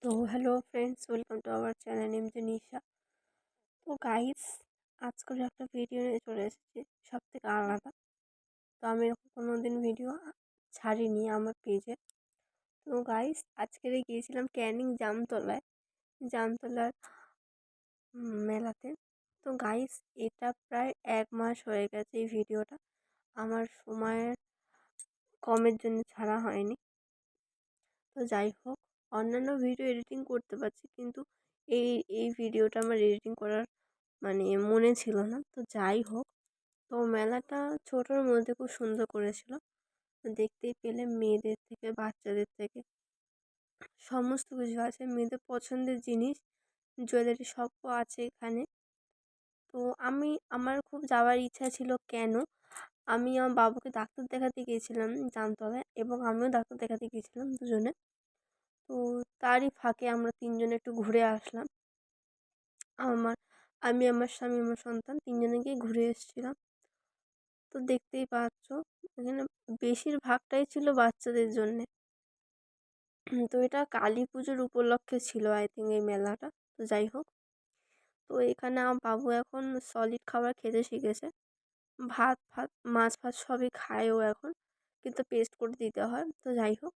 তো hello friends, welcome to our channel name যে নিশা। তো গাইস, আজকের একটা ভিডিও নিয়ে চলে এসেছি সব থেকে আলাদা। তো আমি এরকম কোনো দিন ভিডিও ছাড়িনি আমার পেজে। তো গাইস, আজকেরই গিয়েছিলাম ক্যানিং জামতলার মেলাতে। তো গাইস, এটা প্রায় 1 মাস হয়ে গেছে এই ভিডিওটা আমার সময়ের কমের জন্য ছাড়া হয়নি। তো যাই হোক, অন্যান্য ভিডিও এডিটিং করতে পারছি, কিন্তু এই এই ভিডিওটা আমার এডিটিং করার মনে ছিল না। তো যাই হোক, তো মেলাটা ছোটোর মধ্যে খুব সুন্দর করেছিল। তো দেখতেই পেলে মেয়েদের থেকে বাচ্চাদের থেকে সমস্ত কিছু আছে, মেয়েদের পছন্দের জিনিস, জুয়েলারি সবও আছে এখানে। তো আমার খুব যাওয়ার ইচ্ছা ছিল। কেন? আমি আমার বাবুকে ডাক্তার দেখাতে গিয়েছিলাম জামতলায়, এবং আমিও ডাক্তার দেখাতে গিয়েছিলাম দুজনে। তো তারই ফাঁকে আমরা তিনজনে একটু ঘুরে আসলাম। আমার আমার স্বামী, আমার সন্তান তিনজনে গিয়ে ঘুরে এসেছিলাম। তো দেখতেই পাচ্ছ, এখানে বেশিরভাগটাই ছিল বাচ্চাদের জন্যে। তো এটা কালী পুজোর উপলক্ষে ছিল আই থিঙ্ক এই মেলাটা। তো যাই হোক, তো এখানে আমার বাবু এখন সলিড খাবার খেতে শিখেছে। ভাত ফাত মাছ ফাছ সবই খায় ও এখন, কিন্তু পেস্ট করে দিতে হয়। তো যাই হোক,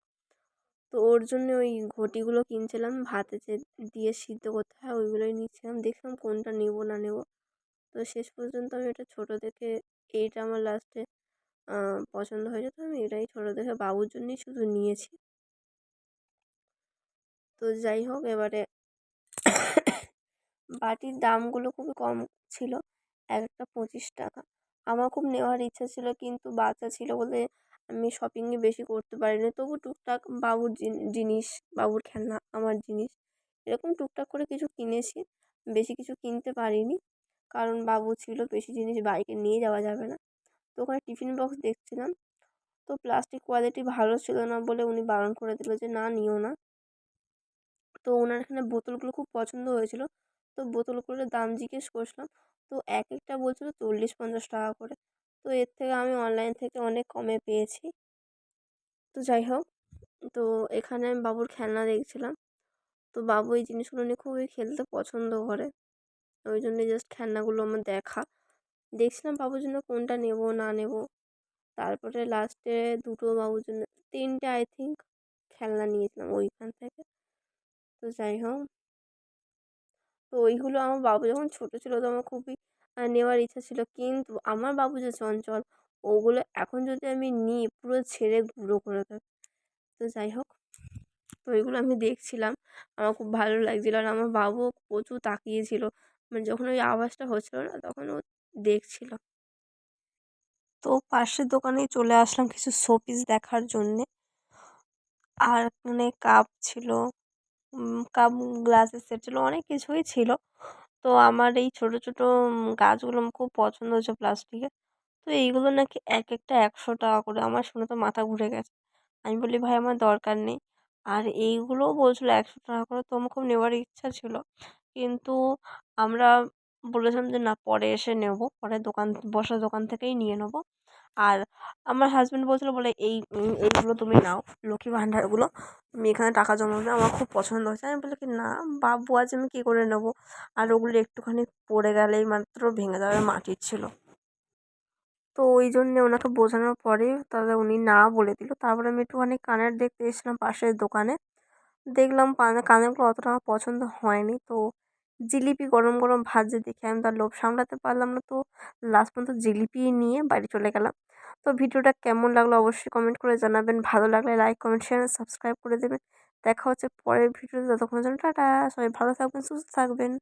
তো ওর জন্য ওই ঘটিগুলো কিনছিলাম, ভাতে যে দিয়ে সিদ্ধ করতে হয় ওইগুলোই নিচ্ছিলাম, দেখলাম কোনটা নেবো না নেবো। তো শেষ পর্যন্ত আমি এটা ছোটো দেখে, এইটা আমার লাস্টে পছন্দ হয়েছে, তো আমি এটাই ছোটো দেখে বাবুর জন্যই শুধু নিয়েছি। তো যাই হোক, এবারে বাটির দামগুলো খুবই কম ছিল, এক একটা 25 টাকা। আমার খুব নেওয়ার ইচ্ছা ছিল, কিন্তু বাচ্চা ছিল বলে আমি শপিংয়ে বেশি করতে পারিনি। তবু টুকটাক বাবুর জিনিস, বাবুর খেলনা, আমার জিনিস, এরকম টুকটাক করে কিছু কিনেছি। বেশি কিছু কিনতে পারিনি, কারণ বাবু ছিল, বেশি জিনিস বাইকে নিয়ে যাওয়া যাবে না। তো ওখানে টিফিন বক্স দেখছিলাম, তো প্লাস্টিক কোয়ালিটি ভালো ছিল না বলে উনি বারণ করে দিল যে না, নিও না। তো ওনার এখানে বোতলগুলো খুব পছন্দ হয়েছিল, তো বোতলগুলোর দাম জিজ্ঞেস করছিলাম। তো এক একটা বলছিল 40-50 টাকা করে। তো এর থেকে আমি অনলাইন থেকে অনেক কমে পেয়েছি। তো যাই হোক, তো এখানে আমি বাবুর খেলনা দেখছিলাম। তো বাবু এই জিনিসগুলো নিয়ে খুবই খেলতে পছন্দ করে, ওই জন্যই জাস্ট খেলনাগুলো আমার দেখছিলাম বাবুর জন্য কোনটা নেব না নেব। তারপরে লাস্টে দুটো বাবুর জন্য, তিনটে আই থিঙ্ক খেলনা নিয়েছিলাম ওইখান থেকে। তো যাই হোক, তো ওইগুলো আমার বাবু যখন ছোটো ছিল তো আমার খুবই নেওয়ার ইচ্ছা ছিল, কিন্তু আমার বাবু যে চঞ্চল, ওগুলো এখন যদি আমি নিই পুরো ছেড়ে গুঁড়ো করে দেবে। তো যাই হোক, তো ওইগুলো আমি দেখছিলাম, আমার খুব ভালো লাগছিলো, আর আমার বাবুও প্রচুর তাকিয়েছিল, যখন ওই আওয়াজটা হচ্ছিল না তখন ও দেখছিল। তো পাশের দোকানেই চলে আসলাম কিছু শোপিস দেখার জন্যে। আর কাপ ছিল, কাপ গ্লাসের সেট ছিল, অনেক কিছুই ছিল। তো আমার এই ছোটো ছোটো গাছগুলো আমার খুব পছন্দ হয়েছে প্লাস্টিকের। তো এইগুলো নাকি এক একটা 100 টাকা করে। আমার শুনে তো মাথা ঘুরে গেছে। আমি বলি, ভাই আমার দরকার নেই। আর এইগুলোও বলছিল 100 টাকা করে। তো আমার খুব নেওয়ার ইচ্ছা ছিল, কিন্তু আমরা বলেছিলাম যে না, পরে এসে নেবো, পরে বসার দোকান থেকেই নিয়ে নেবো। আর আমার হাজব্যান্ড বলছিল বলে, এইগুলো তুমি নাও, লক্ষ্মী ভাণ্ডারগুলো তুমি এখানে টাকা জমাবে, আমার খুব পছন্দ হয়েছে। আমি বলি কি না, বাবু আজ আমি কী করে নেবো, আর ওগুলো একটুখানি পড়ে গেলেই মাত্র ভেঙে যাবে, মাটির ছিল। তো ওই জন্যে ওনাকে বোঝানোর পরে তাহলে উনি না বলে দিল। তারপরে আমি একটুখানি কানের দেখতে এসেছিলাম পাশের দোকানে, দেখলাম কানেরগুলো অতটা আমার পছন্দ হয়নি। তো জিলিপি গরম গরম ভাজছে দেখে আমি তার লোভ সামলাতে পারলাম না, তো লাস্ট পর্যন্ত জিলিপি নিয়ে বাড়ি চলে গেলাম। তো ভিডিওটা কেমন লাগলো অবশ্যই কমেন্ট করে জানাবেন, ভালো লাগলে লাইক কমেন্ট শেয়ার সাবস্ক্রাইব করে দেবেন। দেখা হচ্ছে পরের ভিডিওতে, ততক্ষণের জন্য টাটা। সবাই ভালো থাকবেন, সুস্থ থাকবেন।